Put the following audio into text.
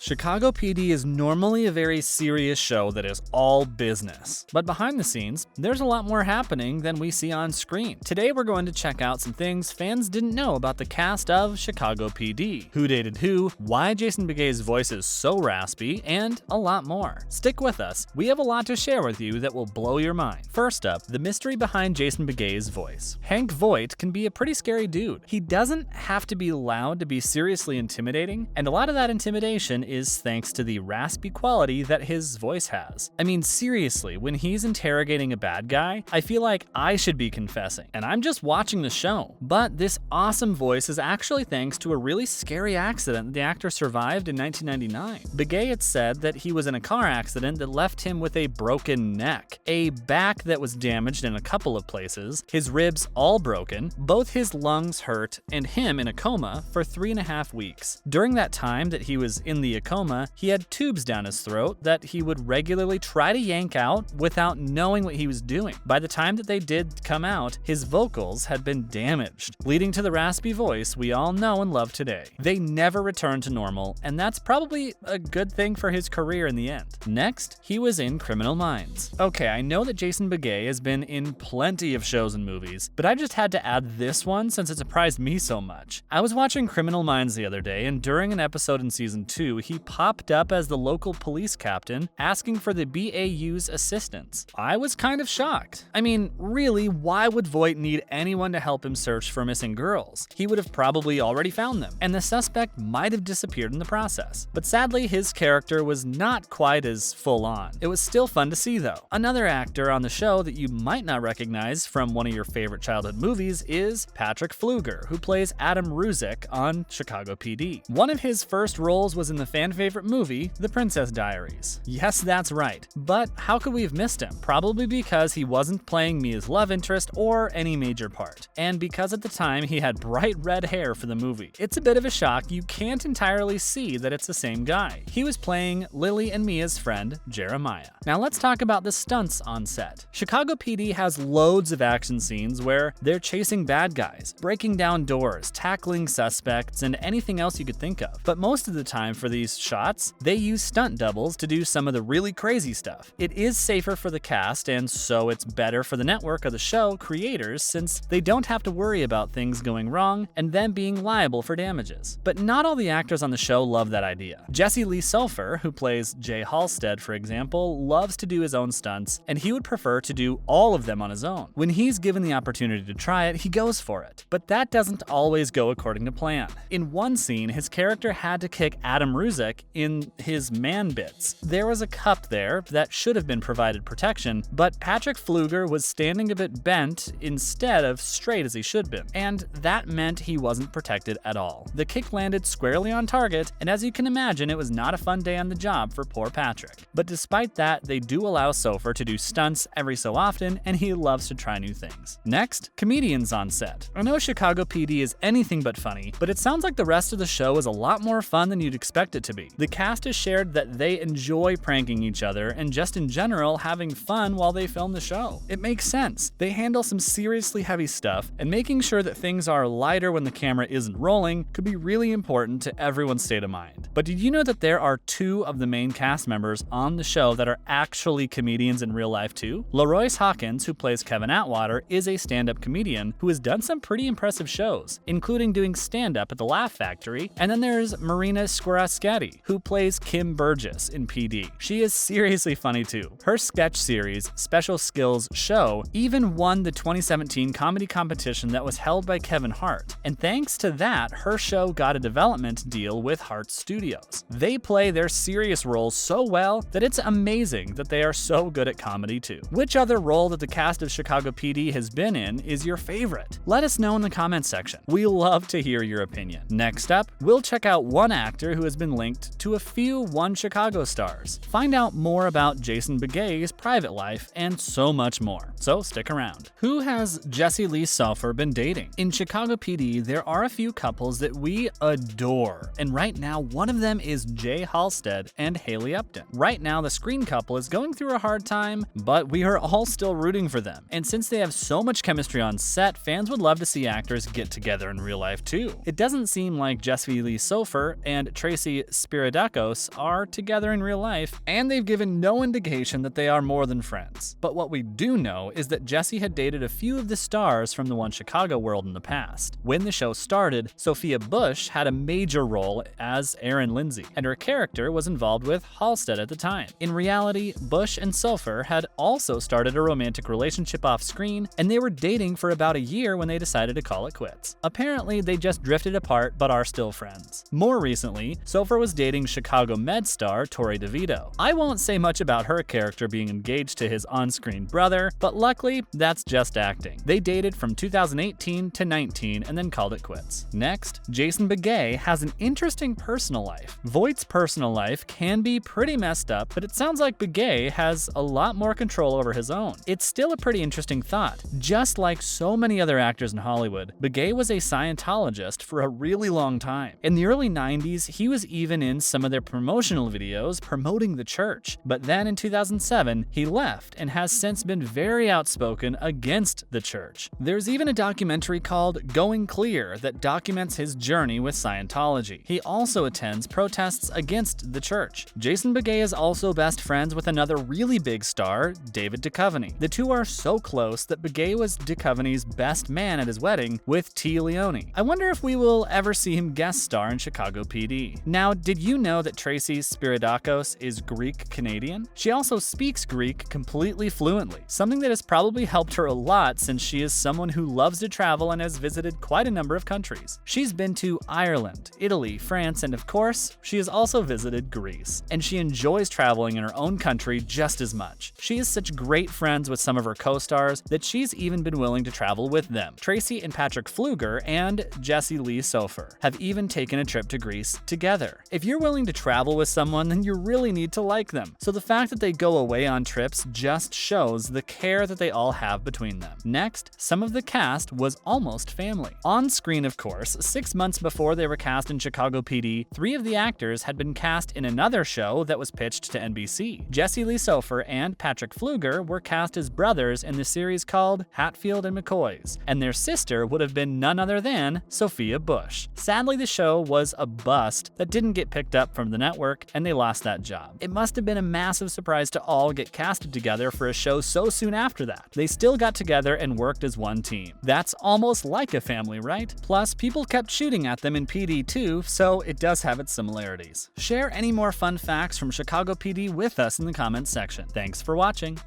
Chicago PD is normally a very serious show that is all business. But behind the scenes, there's a lot more happening than we see on screen. Today we're going to check out some things fans didn't know about the cast of Chicago PD, who dated who, why Jason Begay's voice is so raspy, and a lot more. Stick with us, we have a lot to share with you that will blow your mind. First up, the mystery behind Jason Begay's voice. Hank Voight can be a pretty scary dude. He doesn't have to be loud to be seriously intimidating, and a lot of that intimidation is thanks to the raspy quality that his voice has. I mean, seriously, when he's interrogating a bad guy, I feel like I should be confessing, and I'm just watching the show. But this awesome voice is actually thanks to a really scary accident the actor survived in 1999. Begay had said that he was in a car accident that left him with a broken neck, a back that was damaged in a couple of places, his ribs all broken, both his lungs hurt, and him in a coma for 3.5 weeks. During that time that he was in the coma, he had tubes down his throat that he would regularly try to yank out without knowing what he was doing. By the time that they did come out, his vocals had been damaged, leading to the raspy voice we all know and love today. They never returned to normal, and that's probably a good thing for his career in the end. Next, he was in Criminal Minds. Okay, I know that Jason Begay has been in plenty of shows and movies, but I just had to add this one since it surprised me so much. I was watching Criminal Minds the other day, and during an episode in season 2, he popped up as the local police captain asking for the BAU's assistance. I was kind of shocked. I mean, really, why would Voight need anyone to help him search for missing girls? He would have probably already found them, and the suspect might have disappeared in the process. But sadly, his character was not quite as full on. It was still fun to see though. Another actor on the show that you might not recognize from one of your favorite childhood movies is Patrick Fluger, who plays Adam Ruzek on Chicago PD. One of his first roles was in the fan favorite movie, The Princess Diaries. Yes, that's right. But how could we have missed him? Probably because he wasn't playing Mia's love interest or any major part. And because at the time he had bright red hair for the movie. It's a bit of a shock you can't entirely see that it's the same guy. He was playing Lily and Mia's friend, Jeremiah. Now let's talk about the stunts on set. Chicago PD has loads of action scenes where they're chasing bad guys, breaking down doors, tackling suspects, and anything else you could think of. But most of the time for these shots, they use stunt doubles to do some of the really crazy stuff. It is safer for the cast, and so it's better for the network or the show creators since they don't have to worry about things going wrong and them being liable for damages. But not all the actors on the show love that idea. Jesse Lee Sulphur, who plays Jay Halstead, for example, loves to do his own stunts, and he would prefer to do all of them on his own. When he's given the opportunity to try it, he goes for it. But that doesn't always go according to plan. In one scene, his character had to kick Adam Ruzek in his man bits. There was a cup there that should have been provided protection, but Patrick Fluger was standing a bit bent instead of straight as he should been, and that meant he wasn't protected at all. The kick landed squarely on target, and as you can imagine, it was not a fun day on the job for poor Patrick. But despite that, they do allow Sulphur to do stunts every so often, and he loves to try new things. Next, comedians on set. I know Chicago PD is anything but funny, but it sounds like the rest of the show is a lot more fun than you'd expect it to be. The cast has shared that they enjoy pranking each other and just in general having fun while they film the show. It makes sense. They handle some seriously heavy stuff, and making sure that things are lighter when the camera isn't rolling could be really important to everyone's state of mind. But did you know that there are 2 of the main cast members on the show that are actually comedians in real life too? LaRoyce Hawkins, who plays Kevin Atwater, is a stand-up comedian who has done some pretty impressive shows, including doing stand-up at the Laugh Factory, and then there's Marina Squerciati, who plays Kim Burgess in PD. She is seriously funny too. Her sketch series, Special Skills Show, even won the 2017 comedy competition that was held by Kevin Hart. And thanks to that, her show got a development deal with Hart Studios. They play their serious roles so well that it's amazing that they are so good at comedy too. Which other role that the cast of Chicago PD has been in is your favorite? Let us know in the comments section. We love to hear your opinion. Next up, we'll check out one actor who has been linked to a few One Chicago stars. Find out more about Jason Begay's private life and so much more. So stick around. Who has Jesse Lee Sulphur been dating? In Chicago PD, there are a few couples that we adore, and right now one of them is Jay Halstead and Haley Upton. Right now the screen couple is going through a hard time, but we are all still rooting for them. And since they have so much chemistry on set, fans would love to see actors get together in real life too. It doesn't seem like Jesse Lee Sulphur and Tracy Tracy Spiridakos are together in real life, and they've given no indication that they are more than friends. But what we do know is that Jesse had dated a few of the stars from the One Chicago world in the past. When the show started, Sophia Bush had a major role as Erin Lindsay, and her character was involved with Halstead at the time. In reality, Bush and Sulphur had also started a romantic relationship off screen, and they were dating for about a year when they decided to call it quits. Apparently, they just drifted apart but are still friends. More recently, Sulphur was dating Chicago Med star Torrey DeVito. I won't say much about her character being engaged to his on-screen brother, but luckily, that's just acting. They dated from 2018 to 19 and then called it quits. Next, Jason Begay has an interesting personal life. Voight's personal life can be pretty messed up, but it sounds like Begay has a lot more control over his own. It's still a pretty interesting thought. Just like so many other actors in Hollywood, Begay was a Scientologist for a really long time. In the early 90s, he was even in some of their promotional videos promoting the church. But then in 2007, he left and has since been very outspoken against the church. There's even a documentary called Going Clear that documents his journey with Scientology. He also attends protests against the church. Jason Begay is also best friends with another really big star, David Duchovny. The two are so close that Begay was Duchovny's best man at his wedding with T. Leone. I wonder if we will ever see him guest star in Chicago PD. Now, did you know that Tracy Spiridakos is Greek-Canadian? She also speaks Greek completely fluently, something that has probably helped her a lot since she is someone who loves to travel and has visited quite a number of countries. She's been to Ireland, Italy, France, and of course, she has also visited Greece. And she enjoys traveling in her own country just as much. She is such great friends with some of her co-stars that she's even been willing to travel with them. Tracy and Patrick Pfluger and Jesse Lee Soffer have even taken a trip to Greece together. If you're willing to travel with someone, then you really need to like them. So the fact that they go away on trips just shows the care that they all have between them. Next, some of the cast was almost family. On screen, of course, 6 months before they were cast in Chicago PD, 3 of the actors had been cast in another show that was pitched to NBC. Jesse Lee Soffer and Patrick Pfluger were cast as brothers in the series called Hatfield and McCoys, and their sister would have been none other than Sophia Bush. Sadly, the show was a bust that didn't get picked up from the network, and they lost that job. It must have been a massive surprise to all get casted together for a show so soon after that. They still got together and worked as one team. That's almost like a family, right? Plus, people kept shooting at them in PD too, so it does have its similarities. Share any more fun facts from Chicago PD with us in the comments section. Thanks for watching.